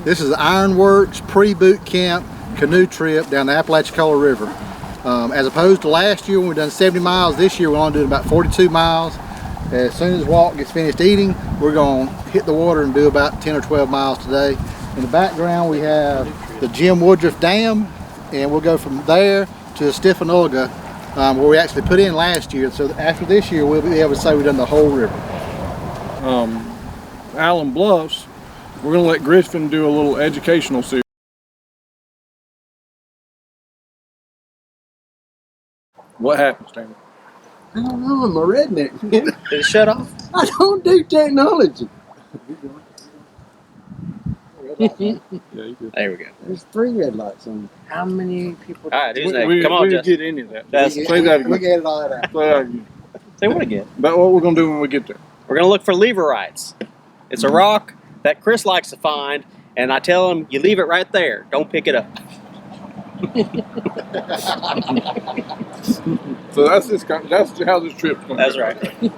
This is the Ironworks pre-boot camp canoe trip down the Apalachicola River. As opposed to last year when we done 70 miles, this year we're only doing about 42 miles. As soon as Walt gets finished eating, we're going to hit the water and do about 10 or 12 miles today. In the background we have the Jim Woodruff Dam, and we'll go from there to the Stephanolga, where we actually put in last year. So after this year we'll be able to say we've done the whole river. Allen Bluffs, we're going to let Griffin do a little educational series. What happened, Stanley? I don't know, I'm a redneck. Did it shut off? I don't do technology. Yeah, you did. There we go. There's 3 red lights on. How many people? All right, who's next? We Come on, didn't Justin. get any of that. That's- Say that We again. get it all out. Say that again. Say what again? About what we're going to do when we get there. We're going to look for leverites. It's a rock that Chris likes to find, and I tell him, you leave it right there. Don't pick it up. So that's how this trip's going. That's right.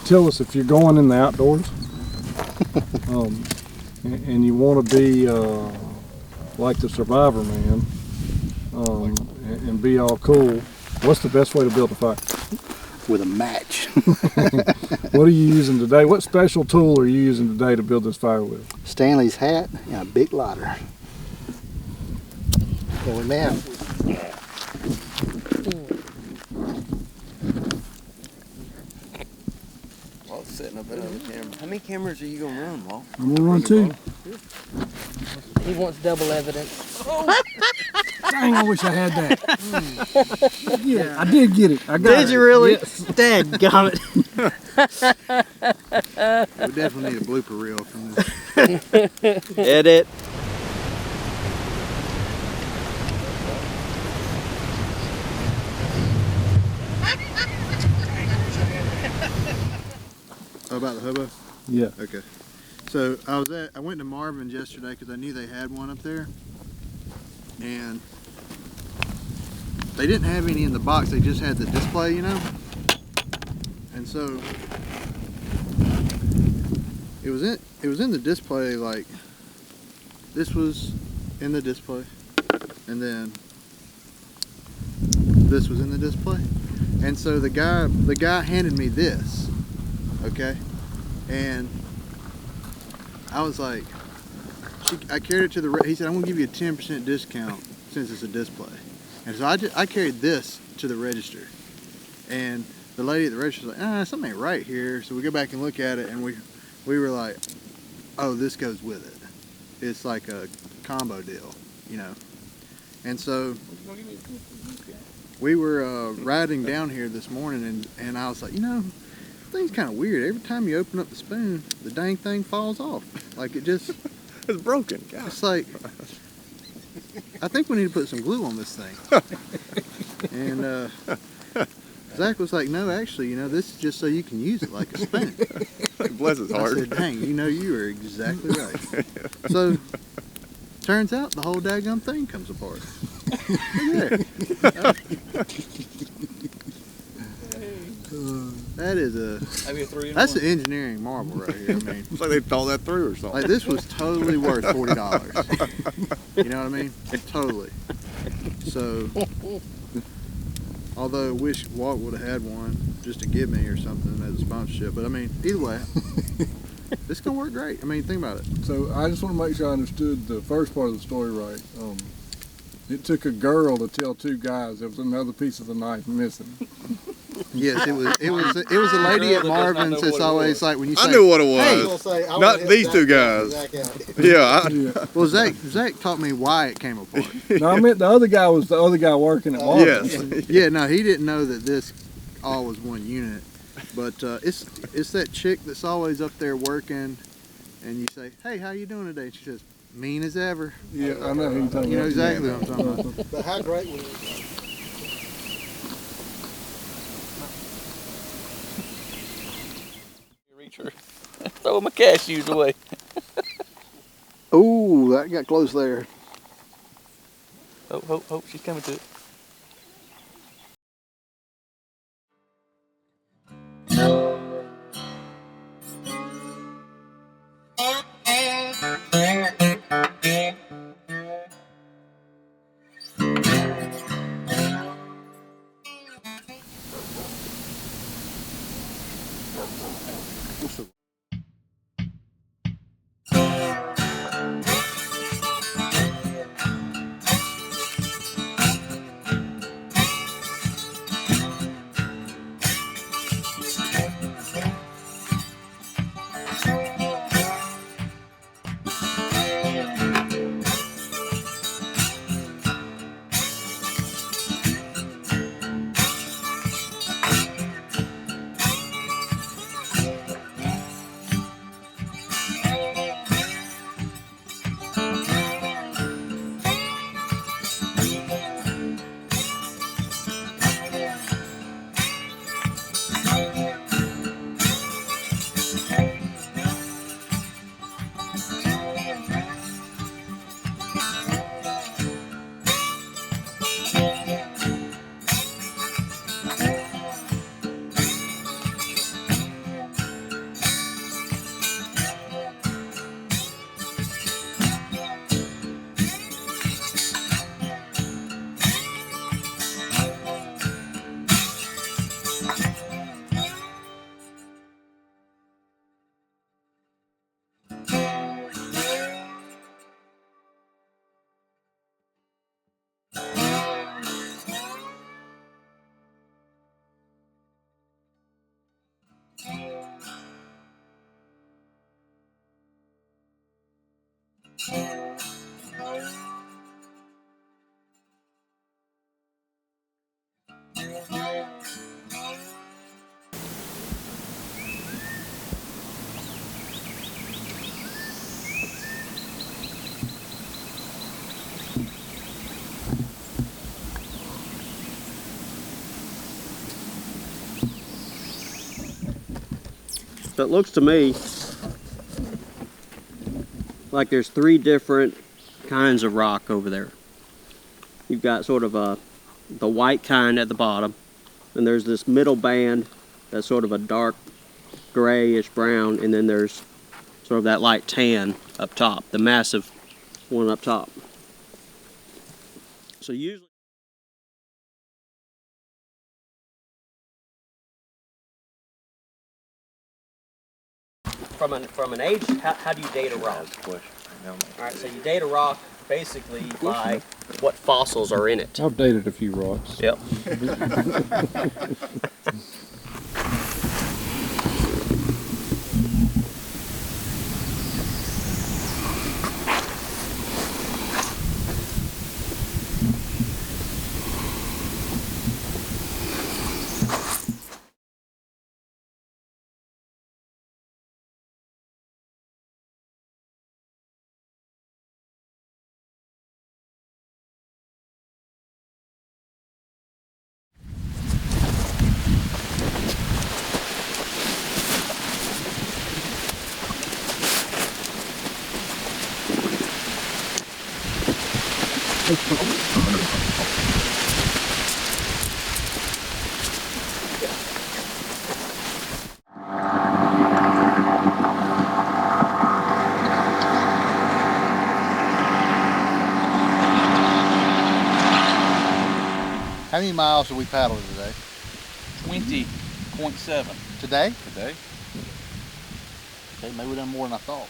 Tell us if you're going in the outdoors and you want to be like the Survivor Man and be all cool, what's the best way to build a fire? With a match. What are you using today? What special tool are you using today to build this fire with? Stanley's hat and a big lighter. And we may have Setting up another camera. How many cameras are you gonna run, Walt? I'm gonna run 2. He wants double evidence. Dang, I wish I had that. Yeah, I did get it. I got it. Did you really? Yes. Dadgummit. we definitely need a blooper reel from this. Edit. Oh, about the hobo? Yeah. Okay. So I went to Marvin's yesterday because I knew they had one up there, and they didn't have any in the box. They just had the display, you know. And so it was in the display. Like, this was in the display, and then this was in the display. And so the guy handed me this, okay, and I was like, I carried it to the, he said, I'm gonna give you a 10% discount since it's a display. And so I carried this to the register, and the lady at the register was like, something ain't right here. So we go back and look at it, and we were like, oh, this goes with it. It's like a combo deal, you know. And so we were riding down here this morning, and I was like, you know, thing's kind of weird. Every time you open up the spoon, the dang thing falls off. Like, it just... It's broken. God. It's like... I think we need to put some glue on this thing. And Zach was like, no, actually, you know, this is just so you can use it like a spoon. Bless his heart. I said, dang, you know, you are exactly right. So, turns out the whole daggum thing comes apart. Look at that is that's an engineering marvel right here. I mean, it's like they thought that through or something. like, this was totally worth $40. You know what I mean? Totally. So, although I wish Walt would have had one just to give me or something as a sponsorship, but I mean, either way, this is gonna work great. I mean, think about it. So I just want to make sure I understood the first part of the story right. It took a girl to tell two guys there was another piece of the knife missing. Yes, it was a lady at Marvin's that's always like, when you say, I knew what it was. hey, Not these two guys. Yeah. Well, Zach taught me why it came apart. No, I meant the other guy was the other guy working at Marvin's. Yes. Yeah, no, he didn't know that this all was one unit. But it's that chick that's always up there working, and you say, hey, how you doing today? And she says, mean as ever. Yeah, I know who you're talking about. You know exactly what I'm talking about. But how great was it? Throw my cashews away. Ooh, that got close there. Oh, she's coming to it. So it looks to me like there's 3 different kinds of rock over there. You've got sort of the white kind at the bottom, and there's this middle band that's sort of a dark grayish brown, and then there's sort of that light tan up top, the massive one up top. So usually from an age, how do you date a rock? Alright, so you date a rock basically by what fossils are in it. I've dated a few rocks. Yep. How many miles did we paddle today? 20.7. Today? Today? Okay, maybe we done more than I thought.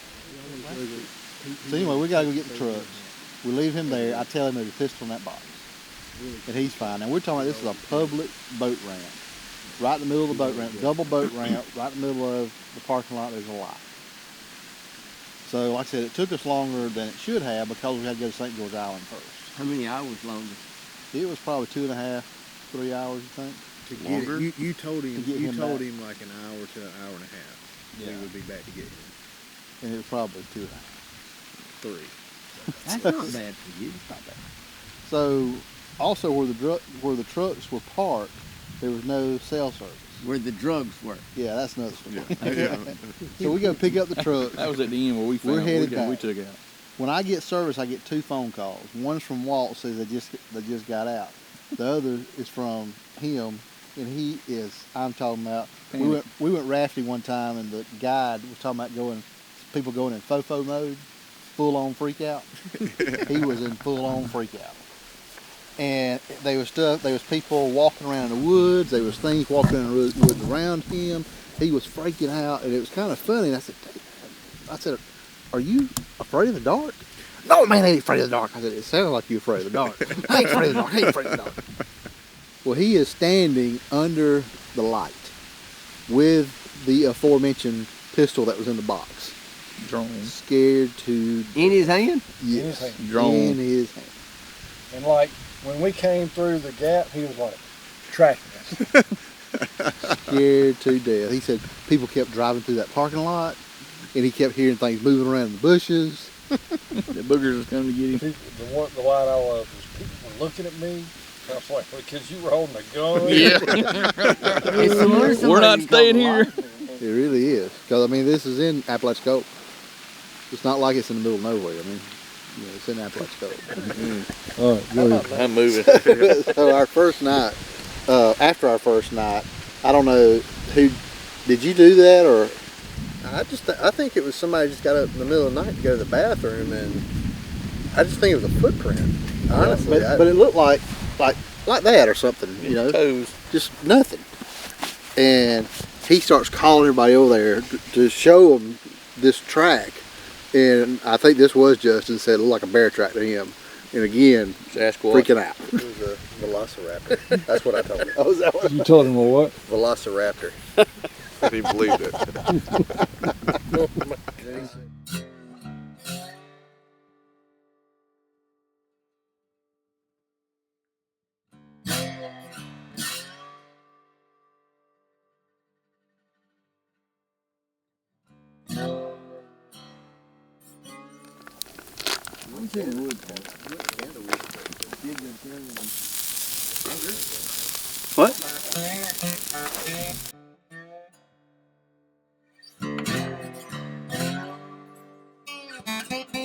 So anyway, we gotta go get the trucks. We leave him there. I tell him there's a pistol in that box. And he's fine. Now we're talking about this is a public boat ramp. Right in the middle of the boat ramp, double boat ramp, right in the middle of the parking lot, there's a lot. So like I said, it took us longer than it should have because we had to go to St. George Island first. How many hours longer? It was probably 2.5, 3 hours, you think? To get it, you told him, get him back. like an hour to an hour and a half. Yeah. We would be back to get him. And it was probably 2.5. 3. That's not bad for you. It's not bad. So also where the trucks were parked, there was no cell service. Where the drugs were. Yeah, that's another story. So we go pick up the trucks. That was at the end where we found We're headed back. we took out. When I get service, I get 2 phone calls. One's from Walt, says they just got out. The other is from him, and he is, I'm talking about, we went rafting one time, and the guide was talking about people going in fofo mode, full on freak out. He was in full on freak out. And there was people walking around in the woods, there was things walking in the woods around him. He was freaking out, and it was kind of funny. And I said, are you afraid of the dark? No, man, I ain't afraid of the dark. I said, it sounded like you're afraid of the dark. I ain't afraid of the dark. I ain't afraid of the dark. Well, he is standing under the light with the aforementioned pistol that was in the box. Drone. Scared to... In his hand? Yes, In his hand. Drone. in his hand. And like when we came through the gap, he was like tracking us. Scared to death. He said people kept driving through that parking lot, and he kept hearing things moving around in the bushes. The boogers was coming to get him. The light I love is people were looking at me. I was like, because you were holding a gun. Yeah. We're not staying here. It really is. Because, I mean, this is in Apalachicola. It's not like it's in the middle of nowhere. I mean, you know, it's in Apalachicola. All right, go ahead. I'm moving. So our first night, after our first night, I don't know who, did you do that or? I think it was somebody just got up in the middle of the night to go to the bathroom, and I just think it was a footprint. Honestly, but it looked like that or something, you know, Toes. just nothing. And he starts calling everybody over there to show them this track. And I think this was Justin, said it looked like a bear track to him. And again, Sasquatch. freaking out. it was a velociraptor. That's what I told him. Oh, is that what? You told him what? Velociraptor. He believed it. What? Thank you.